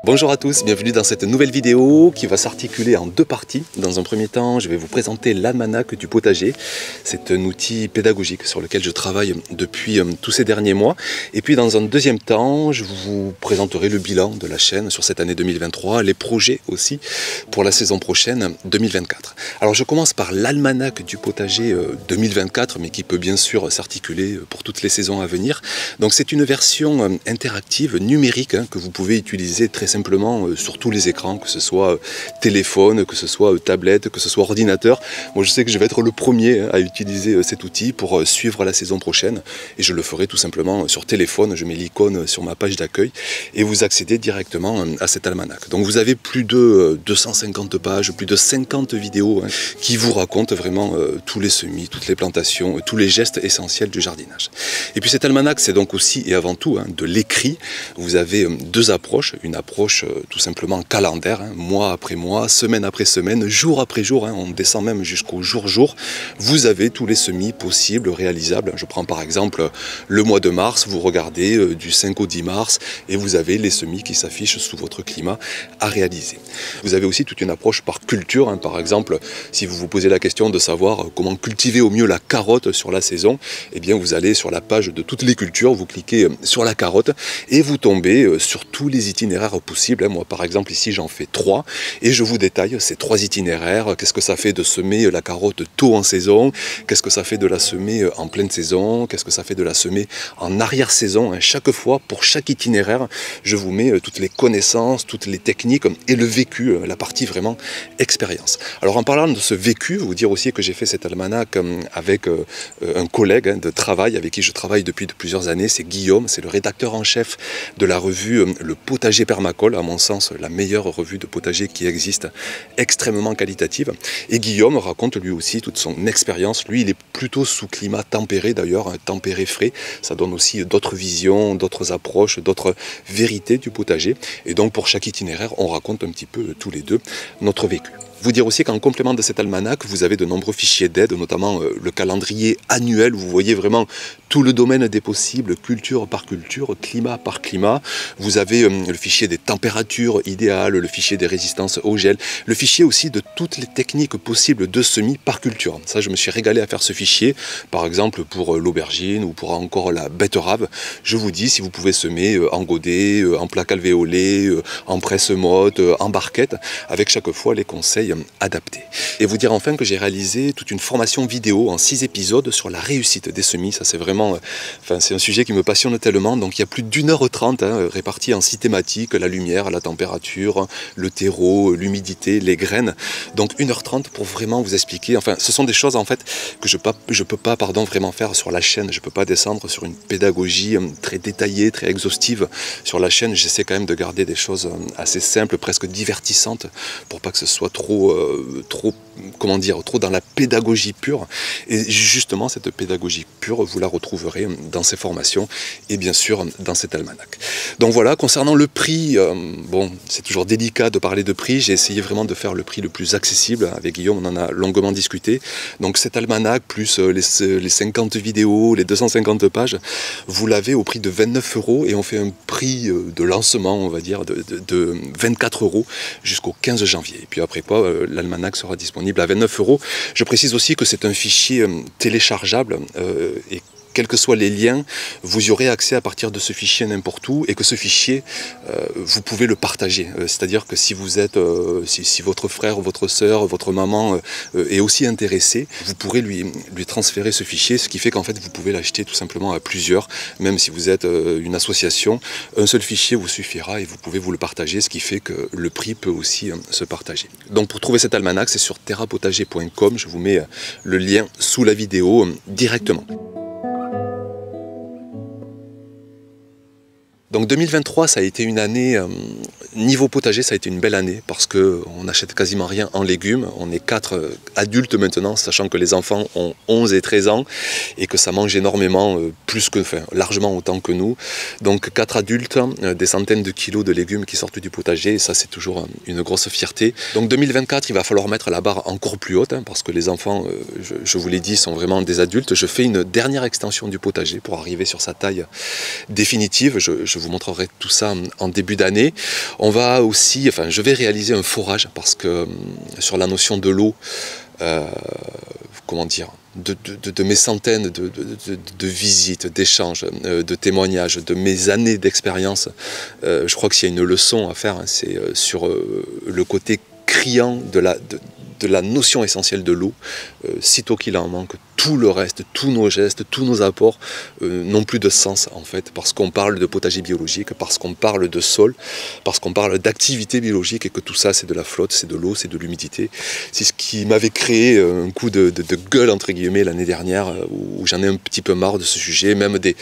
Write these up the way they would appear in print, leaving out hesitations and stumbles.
Bonjour à tous, bienvenue dans cette nouvelle vidéo qui va s'articuler en deux parties. Dans un premier temps, je vais vous présenter l'almanach du potager. C'est un outil pédagogique sur lequel je travaille depuis tous ces derniers mois. Et puis dans un deuxième temps, je vous présenterai le bilan de la chaîne sur cette année 2023, les projets aussi pour la saison prochaine 2024. Alors je commence par l'almanach du potager 2024, mais qui peut bien sûr s'articuler pour toutes les saisons à venir. Donc c'est une version interactive, numérique, que vous pouvez utiliser très simplement sur tous les écrans, que ce soit téléphone, que ce soit tablette, que ce soit ordinateur. Moi je sais que je vais être le premier à utiliser cet outil pour suivre la saison prochaine et je le ferai tout simplement sur téléphone. Je mets l'icône sur ma page d'accueil et vous accédez directement à cet almanach. Donc vous avez plus de 250 pages, plus de 50 vidéos qui vous racontent vraiment tous les semis, toutes les plantations, tous les gestes essentiels du jardinage. Et puis cet almanach, c'est donc aussi et avant tout de l'écrit. Vous avez deux approches, une approche tout simplement calendaire, mois après mois, semaine après semaine, jour après jour, on descend même jusqu'au jour. Vous avez tous les semis possibles, réalisables. Je prends par exemple le mois de mars, vous regardez du 5 au 10 mars et vous avez les semis qui s'affichent sous votre climat à réaliser. Vous avez aussi toute une approche par culture, par exemple, si vous vous posez la question de savoir comment cultiver au mieux la carotte sur la saison, eh bien vous allez sur la page de toutes les cultures, vous cliquez sur la carotte et vous tombez sur tous les itinéraires possibles. Moi par exemple ici j'en fais 3 et je vous détaille ces 3 itinéraires. Qu'est-ce que ça fait de semer la carotte tôt en saison, qu'est-ce que ça fait de la semer en pleine saison, qu'est-ce que ça fait de la semer en arrière-saison. Chaque fois, pour chaque itinéraire, je vous mets toutes les connaissances, toutes les techniques et le vécu, la partie vraiment expérience. Alors en parlant de ce vécu, vous dire aussi que j'ai fait cet almanach avec un collègue de travail avec qui je travaille depuis plusieurs années, c'est Guillaume, c'est le rédacteur en chef de la revue Le Potager Permacole, à mon sens la meilleure revue de potager qui existe, extrêmement qualitative. Et Guillaume raconte lui aussi toute son expérience. Lui, il est plutôt sous climat tempéré d'ailleurs, tempéré frais. Ça donne aussi d'autres visions, d'autres approches, d'autres vérités du potager. Et donc pour chaque itinéraire, on raconte un petit peu tous les deux notre vécu. Vous dire aussi qu'en complément de cet almanach, vous avez de nombreux fichiers d'aide, notamment le calendrier annuel. Vous voyez vraiment tout le domaine des possibles, culture par culture, climat par climat. Vous avez le fichier des températures idéales, le fichier des résistances au gel, le fichier aussi de toutes les techniques possibles de semis par culture. Ça, je me suis régalé à faire ce fichier. Par exemple, pour l'aubergine ou pour encore la betterave, je vous dis si vous pouvez semer en godet, en plaque alvéolée, en presse-motte, en barquette, avec chaque fois les conseils adapté. Et vous dire enfin que j'ai réalisé toute une formation vidéo en 6 épisodes sur la réussite des semis. Ça c'est vraiment, c'est un sujet qui me passionne tellement. Donc il y a plus d'1h30 répartis en 6 thématiques: la lumière, la température, le terreau, l'humidité, les graines. Donc 1h30 pour vraiment vous expliquer. Enfin, ce sont des choses en fait que je peux pas vraiment faire sur la chaîne. Je peux pas descendre sur une pédagogie très détaillée, très exhaustive sur la chaîne. J'essaie quand même de garder des choses assez simples, presque divertissantes, pour pas que ce soit trop dans la pédagogie pure. Et justement cette pédagogie pure, vous la retrouverez dans ces formations et bien sûr dans cet almanach. Donc voilà, concernant le prix, bon, c'est toujours délicat de parler de prix. J'ai essayé vraiment de faire le prix le plus accessible. Avec Guillaume, on en a longuement discuté. Donc cet almanach plus les 50 vidéos, les 250 pages, vous l'avez au prix de 29 € et on fait un prix de lancement, on va dire, de 24 € jusqu'au 15 janvier. Et puis après quoi, l'almanach sera disponible à 29 €. Je précise aussi que c'est un fichier téléchargeable et quels que soient les liens, vous y aurez accès à partir de ce fichier n'importe où et que ce fichier, vous pouvez le partager. C'est-à-dire que si vous êtes, si votre frère, votre sœur, votre maman est aussi intéressé, vous pourrez lui transférer ce fichier, ce qui fait qu'en fait vous pouvez l'acheter tout simplement à plusieurs, même si vous êtes une association, un seul fichier vous suffira et vous pouvez vous le partager, ce qui fait que le prix peut aussi se partager. Donc pour trouver cet almanach, c'est sur terrapotager.com, je vous mets le lien sous la vidéo directement. Donc 2023, ça a été une année, niveau potager, ça a été une belle année parce qu'on n'achète quasiment rien en légumes. On est 4 adultes maintenant, sachant que les enfants ont 11 et 13 ans et que ça mange énormément, largement autant que nous. Donc 4 adultes, des centaines de kilos de légumes qui sortent du potager, et ça c'est toujours une grosse fierté. Donc 2024, il va falloir mettre la barre encore plus haute parce que les enfants, je vous l'ai dit, sont vraiment des adultes. Je fais une dernière extension du potager pour arriver sur sa taille définitive. Je vous montrerai tout ça en début d'année. On va aussi, enfin je vais réaliser un forage parce que sur la notion de l'eau, comment dire, de mes centaines de visites, d'échanges, de témoignages, de mes années d'expérience, je crois que s'il y a une leçon à faire, hein, c'est sur le côté criant de la notion essentielle de l'eau. Sitôt qu'il en manque, tout le reste, tous nos gestes, tous nos apports n'ont plus de sens en fait, parce qu'on parle de potager biologique, parce qu'on parle de sol, parce qu'on parle d'activité biologique et que tout ça c'est de la flotte, c'est de l'eau, c'est de l'humidité. C'est ce qui m'avait créé un coup de gueule entre guillemets l'année dernière, où j'en ai un petit peu marre de ce sujet, même des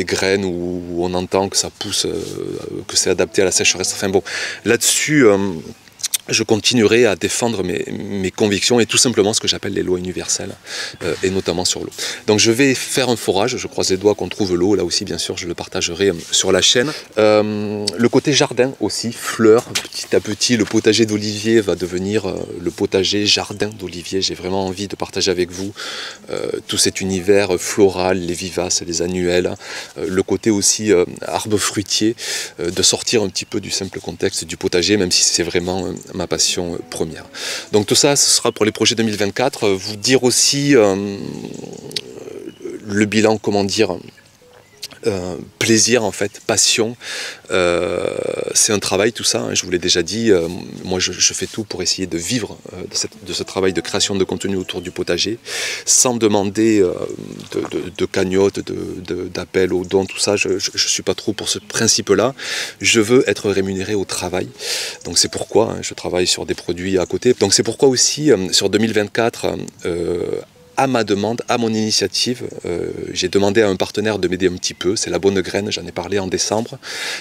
graines où on entend que ça pousse, que c'est adapté à la sécheresse. Enfin bon, là-dessus, je continuerai à défendre mes convictions et tout simplement ce que j'appelle les lois universelles, et notamment sur l'eau. Donc je vais faire un forage, je croise les doigts qu'on trouve l'eau, là aussi bien sûr je le partagerai sur la chaîne. Le côté jardin aussi, fleurs, petit à petit le potager d'olivier va devenir le potager jardin d'olivier. J'ai vraiment envie de partager avec vous tout cet univers floral, les vivaces, les annuels, le côté aussi arbre fruitier, de sortir un petit peu du simple contexte du potager, même si c'est vraiment ma passion première. Donc tout ça, ce sera pour les projets 2024. Vous dire aussi le bilan, comment dire, plaisir en fait, passion, c'est un travail tout ça, hein, je vous l'ai déjà dit, moi je fais tout pour essayer de vivre de ce travail de création de contenu autour du potager, sans demander de cagnotte, d'appel aux dons, tout ça, je ne suis pas trop pour ce principe-là, je veux être rémunéré au travail, donc c'est pourquoi hein, je travaille sur des produits à côté, donc c'est pourquoi aussi sur 2024, à ma demande, à mon initiative, j'ai demandé à un partenaire de m'aider un petit peu, c'est La Bonne Graine, j'en ai parlé en décembre,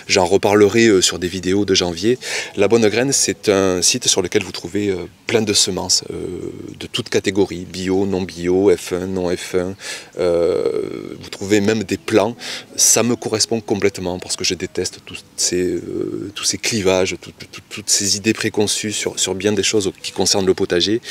j'en reparlerai sur des vidéos de janvier. La Bonne Graine, c'est un site sur lequel vous trouvez plein de semences de toutes catégories, bio, non bio, F1, non F1, vous trouvez même des plants, ça me correspond complètement parce que je déteste tous ces clivages, toutes ces idées préconçues sur bien des choses qui concernent le potager,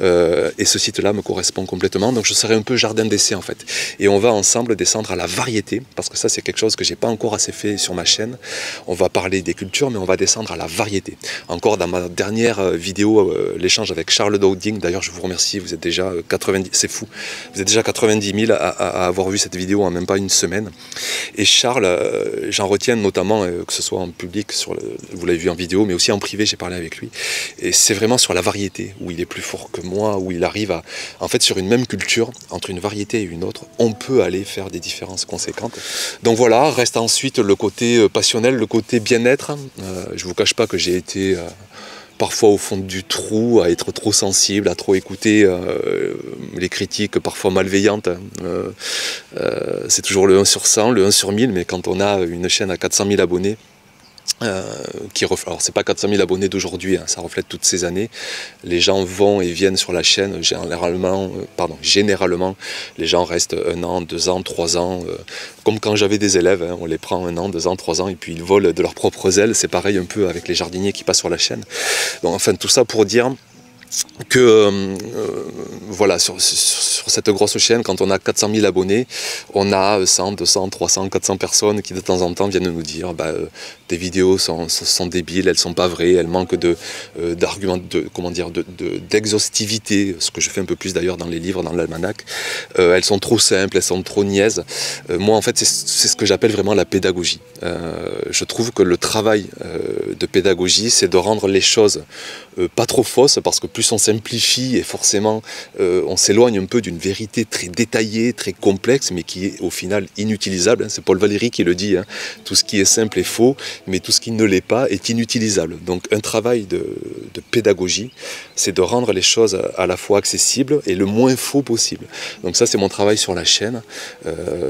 et ce site-là me correspond complètement. Donc je serai un peu jardin d'essai en fait. Et on va ensemble descendre à la variété, parce que ça c'est quelque chose que j'ai pas encore assez fait sur ma chaîne. On va parler des cultures, mais on va descendre à la variété. Encore dans ma dernière vidéo, l'échange avec Charles Dowding, d'ailleurs je vous remercie, vous êtes déjà 90, c'est fou, vous êtes déjà 90 000 à avoir vu cette vidéo en même pas une semaine. Et Charles, j'en retiens notamment, que ce soit en public, vous l'avez vu en vidéo, mais aussi en privé, j'ai parlé avec lui. Et c'est vraiment sur la variété, où il est plus fort que moi, où il arrive à, en fait sur une même culture, entre une variété et une autre, on peut aller faire des différences conséquentes. Donc voilà, reste ensuite le côté passionnel, le côté bien-être. Je ne vous cache pas que j'ai été parfois au fond du trou, à être trop sensible, à trop écouter les critiques parfois malveillantes. C'est toujours le 1 sur 100, le 1 sur 1000, mais quand on a une chaîne à 400 000 abonnés, alors c'est pas 400 000 abonnés d'aujourd'hui, hein, ça reflète toutes ces années. Les gens vont et viennent sur la chaîne, généralement les gens restent 1 an, 2 ans, 3 ans, comme quand j'avais des élèves, hein, on les prend 1 an, 2 ans, 3 ans et puis ils volent de leurs propres ailes. C'est pareil un peu avec les jardiniers qui passent sur la chaîne. Donc enfin tout ça pour dire que voilà, sur cette grosse chaîne, quand on a 400 000 abonnés, on a 100, 200, 300, 400 personnes qui de temps en temps viennent nous dire tes vidéos sont débiles, elles sont pas vraies, elles manquent d'arguments, d'exhaustivité, ce que je fais un peu plus d'ailleurs dans les livres, dans l'almanach, elles sont trop simples, elles sont trop niaises. Moi en fait c'est ce que j'appelle vraiment la pédagogie. Je trouve que le travail de pédagogie, c'est de rendre les choses pas trop fausses, parce que plus on simplifie et forcément on s'éloigne un peu d'une vérité très détaillée, très complexe, mais qui est au final inutilisable. C'est Paul Valéry qui le dit, hein. Tout ce qui est simple est faux, mais tout ce qui ne l'est pas est inutilisable. Donc un travail de pédagogie, c'est de rendre les choses à la fois accessibles et le moins faux possible. Donc ça c'est mon travail sur la chaîne.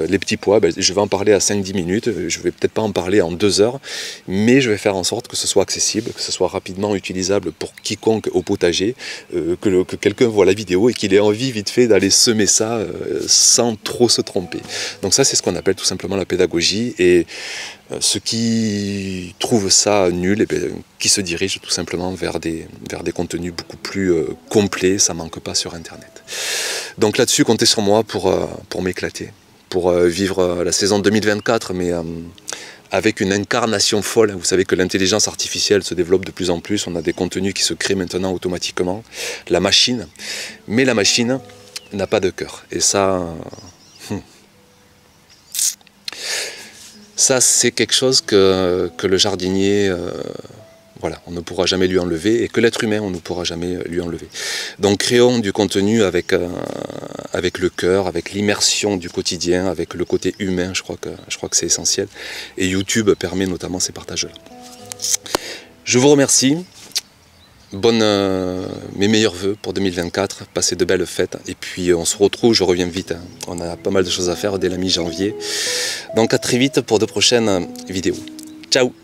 Les petits pois, je vais en parler à 5-10 minutes, je vais peut-être pas en parler en 2 heures, mais je vais faire en sorte que ce soit accessible, que ce soit rapidement utilisable pour quiconque au potager, que quelqu'un voit la vidéo et qu'il ait envie vite fait d'aller semer ça sans trop se tromper. Donc ça c'est ce qu'on appelle tout simplement la pédagogie, et ceux qui trouvent ça nul, qui se dirigent tout simplement vers des contenus beaucoup plus complets, ça manque pas sur internet. Donc là-dessus, comptez sur moi pour m'éclater, pour vivre la saison 2024, mais avec une incarnation folle. Vous savez que l'intelligence artificielle se développe de plus en plus, on a des contenus qui se créent maintenant automatiquement, la machine, mais la machine n'a pas de cœur. Et ça, ça c'est quelque chose que le jardinier, voilà, on ne pourra jamais lui enlever, et que l'être humain, on ne pourra jamais lui enlever. Donc créons du contenu avec le cœur, avec l'immersion du quotidien, avec le côté humain, je crois que c'est essentiel. Et YouTube permet notamment ces partages-là. Je vous remercie. Mes meilleurs voeux pour 2024, passez de belles fêtes, et puis on se retrouve, je reviens vite, hein. On a pas mal de choses à faire dès la mi-janvier. Donc à très vite pour de prochaines vidéos. Ciao!